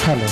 Hello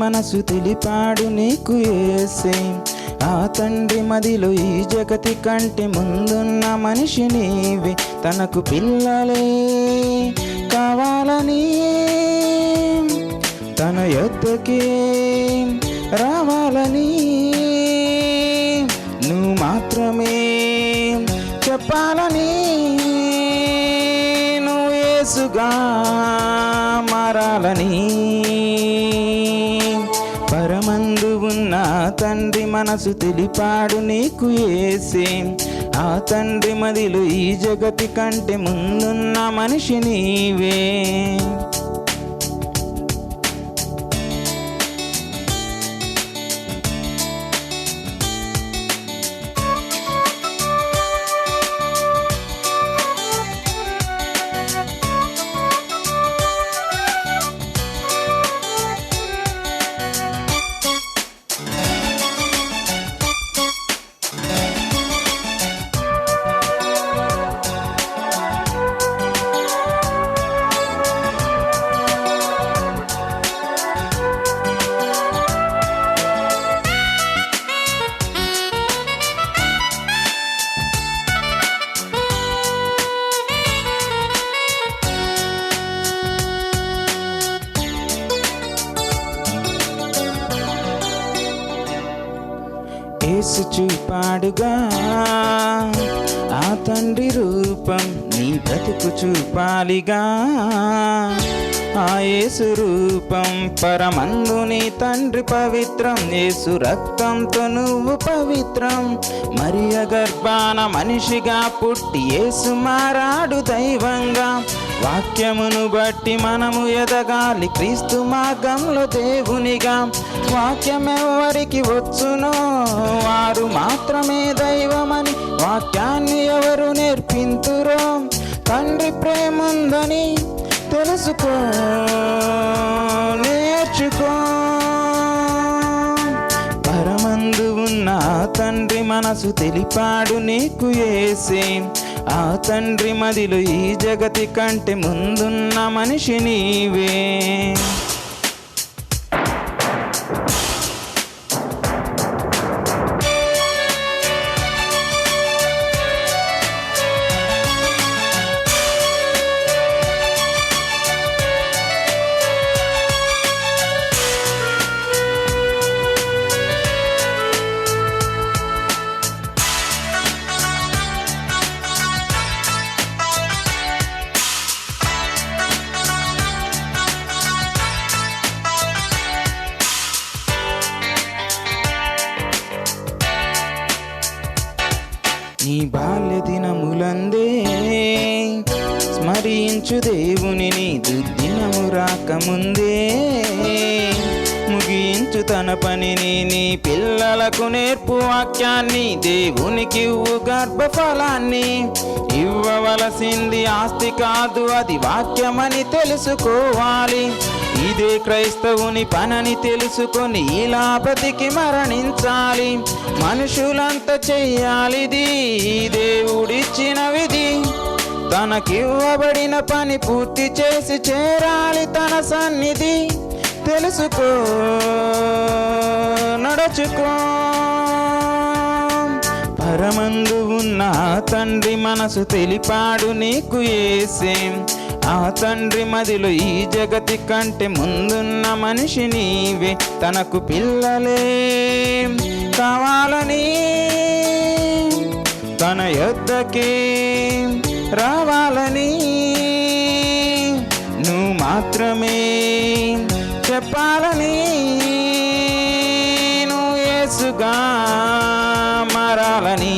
మనసు తెలిపాడు నీకు యేసే, ఆ తండ్రి మదిలో ఈ జగతి కంటే ముందున్న మనిషి నీవే. తనకు పిల్లలే కావాలని తన యొద్దకే రావాలని నువ్వు మాత్రమే చెప్పాలని, నువ్వు యేసుగా మారాలని. పరమందు ఉన్న తండ్రి మనసు తెలిపాడు నీకు యేసే, ఆ తండ్రి మదిలో ఈ జగతి కంటే ముందున్న మనిషి నీవే. యేసు చూపాడుగా ఆ తండ్రి రూపం, నీ బ్రతుకు చూపాలిగా ఆ యేసు రూపం. పరమందు నీ తండ్రి పవిత్రం, యేసు రక్తంతో నువ్వు పవిత్రం. మరియ గర్భాన మనిషిగా పుట్టి యేసు మారాడు దైవంగా. వాక్యమును బట్టి మనము ఎదగాలి క్రీస్తు మార్గంలో దేవునిగా. వాక్యం ఎవరికి వచ్చునో వారు మాత్రమే దైవమని వాక్యాన్ని ఎవరు నేర్పింతురో. తండ్రి ప్రేముందని తెలుసుకో, నేర్చుకో. పరమందు ఉన్న తండ్రి మనసు తెలిపాడు నీకు యేసే, ఆ తండ్రి మదిలో ఈ జగతి కంటే ముందున్న మనిషి నీవే. నీ బాల్య దినములందే స్మరించు దేవుని, నీ దుర్దినము రాకముందే ముగించు తన పనిని. నీ పిల్లలకు నేర్పు వాక్యాన్ని, దేవునికి ఇవ్వు గర్భఫలాన్ని. ఇవ్వవలసింది ఆస్తి కాదు, అది వాక్యమని తెలుసుకోవాలి. ఇదే క్రైస్తవుని పనని తెలుసుకొని ఇలా బ్రతికి మరణించాలి. మనుషులంతా చెయ్యాలిది దేవుడిచ్చిన విధి. తనకివ్వబడిన పని పూర్తి చేసి చేరాలి తన సన్నిధి. తెలుసుకో, నడుచుకో. పరమందు ఉన్న తండ్రి మనసు తెలిపాడు నీకు యేసే, ఆ తండ్రి మదిలో ఈ జగతి కంటే ముందున్న మనిషి నీవే. తనకు పిల్లలే కావాలని తన యొద్దకే రావాలని నువ్వు మాత్రమే చెప్పాలని నువ్వు యేసుగా మారాలని